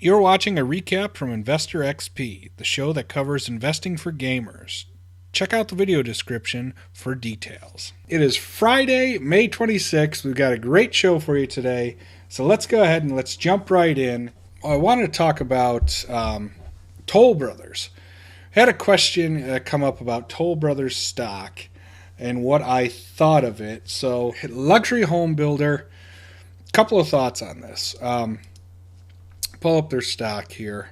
You're watching a recap from Investor XP, the show that covers investing for gamers. Check out the video description for details. It is Friday, May 26th. We've got a great show for you today. So let's go ahead and let's jump right in. I wanted to talk about Toll Brothers. I had a question come up about Toll Brothers stock and what I thought of it. So, luxury home builder, couple of thoughts on this. Pull up their stock here.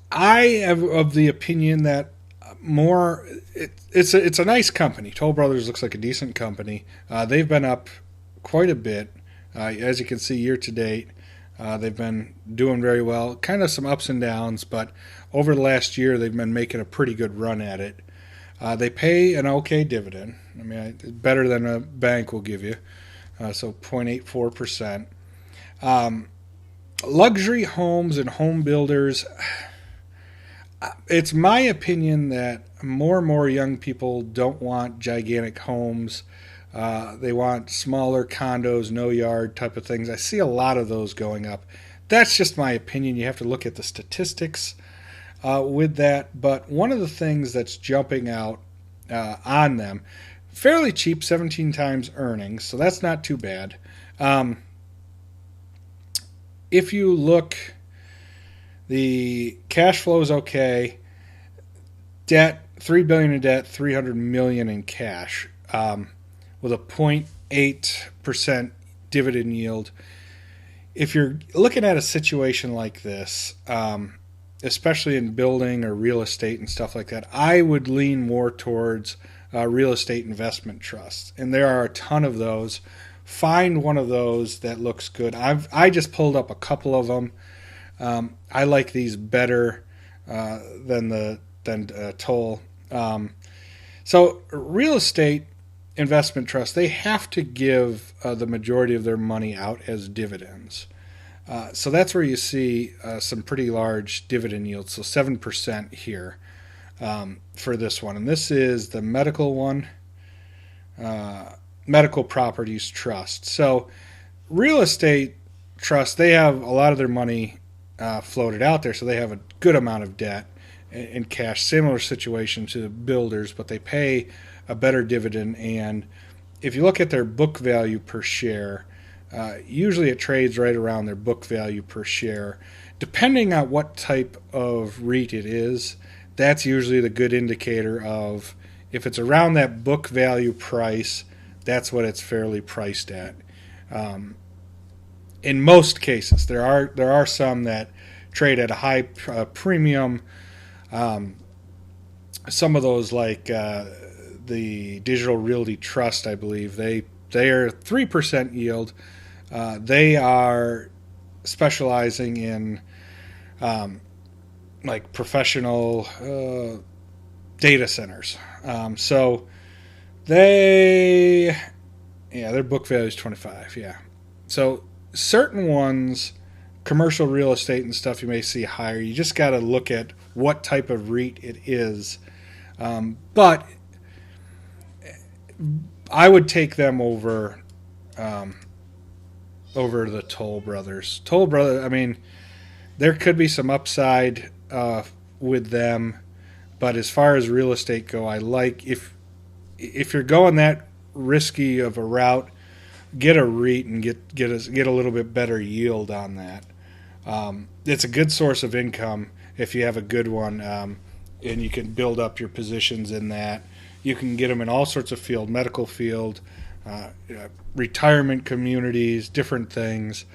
I am of the opinion that it's a nice company. Toll Brothers looks like a decent company. They've been up quite a bit, as you can see year to date. They've been doing very well. Kind of some ups and downs, but over the last year they've been making a pretty good run at it. They pay an okay dividend. I mean, better than a bank will give you. So 0.84%. Luxury homes and home builders, it's my opinion that more and more young people don't want gigantic homes. They want smaller condos, no yard type of things. I see a lot of those going up. That's just my opinion. You have to look at the statistics with that. But one of the things that's jumping out on them, fairly cheap, 17 times earnings, so that's not too bad. If you look, the cash flow is okay. Debt, $3 billion in debt, $300 million in cash, with a 0.8% dividend yield. If you're looking at a situation like this, especially in building or real estate and stuff like that, I would lean more towards real estate investment trusts, and there are a ton of those. Find one of those that looks good. I just pulled up a couple of them. I like these better than TOL. So real estate investment trusts, they have to give the majority of their money out as dividends. So that's where you see some pretty large dividend yields. So 7% here for this one. And this is the medical one. Medical Properties Trust. So real estate trusts, they have a lot of their money floated out there, so they have a good amount of debt and cash. Similar situation to the builders, but they pay a better dividend. And if you look at their book value per share, usually it trades right around their book value per share. Depending on what type of REIT it is, that's usually the good indicator of if it's around that book value price, that's what it's fairly priced at. In most cases, there are some that trade at a high premium. Some of those, like the Digital Realty Trust, I believe they are 3% yield. They are specializing in like professional data centers. So their book value is 25. Yeah. So certain ones, commercial real estate and stuff, you may see higher. You just got to look at what type of REIT it is. But I would take them over the Toll Brothers. Toll Brothers, I mean, there could be some upside with them, but as far as real estate go, I like if you're going that risky of a route, get a REIT and get a little bit better yield on that. It's a good source of income if you have a good one, and you can build up your positions in that. You can get them in all sorts of field, medical field, retirement communities, different things,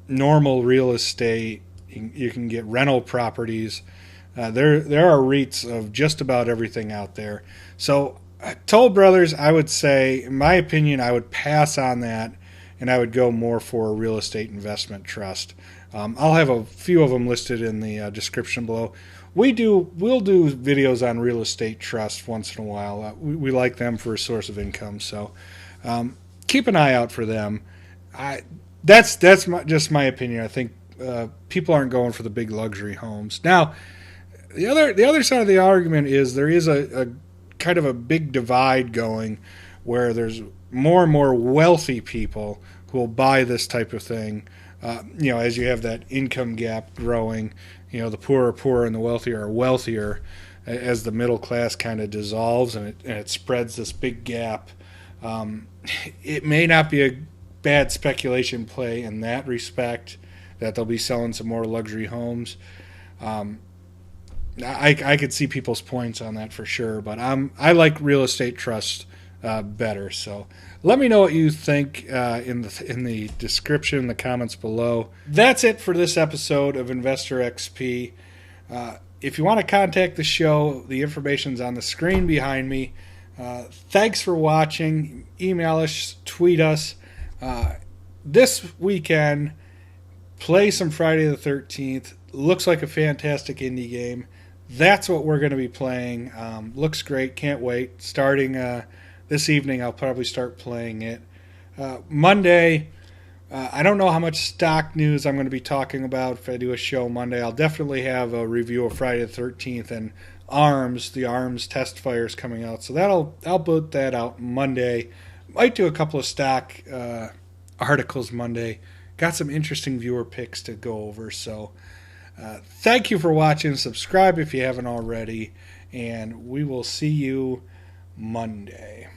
normal real estate. You can get rental properties. There are REITs of just about everything out there. So Toll Brothers, I would say, in my opinion, I would pass on that, and I would go more for a real estate investment trust. I'll have a few of them listed in the description below. We'll do videos on real estate trusts once in a while. We like them for a source of income, so keep an eye out for them. That's just my opinion. I think people aren't going for the big luxury homes. Now, the other side of the argument is there is a kind of a big divide going where there's more and more wealthy people who will buy this type of thing as you have that income gap growing, the poor are poorer and the wealthier are wealthier as the middle class kind of dissolves and it spreads this big gap. Um, it may not be a bad speculation play in that respect that they'll be selling some more luxury homes. Um, I could see people's points on that for sure, but I like real estate trust better. So let me know what you think in the description, in the comments below. That's it for this episode of Investor XP. If you want to contact the show, the information's on the screen behind me. Thanks for watching. Email us, tweet us. This weekend, play some Friday the 13th. Looks like a fantastic indie game. That's what we're going to be playing. Looks great. Can't wait. Starting this evening, I'll probably start playing it. Monday, I don't know how much stock news I'm going to be talking about if I do a show Monday. I'll definitely have a review of Friday the 13th and ARMS. The ARMS test fire is coming out. So I'll put that out Monday. Might do a couple of stock articles Monday. Got some interesting viewer picks to go over. So thank you for watching. Subscribe if you haven't already. And we will see you Monday.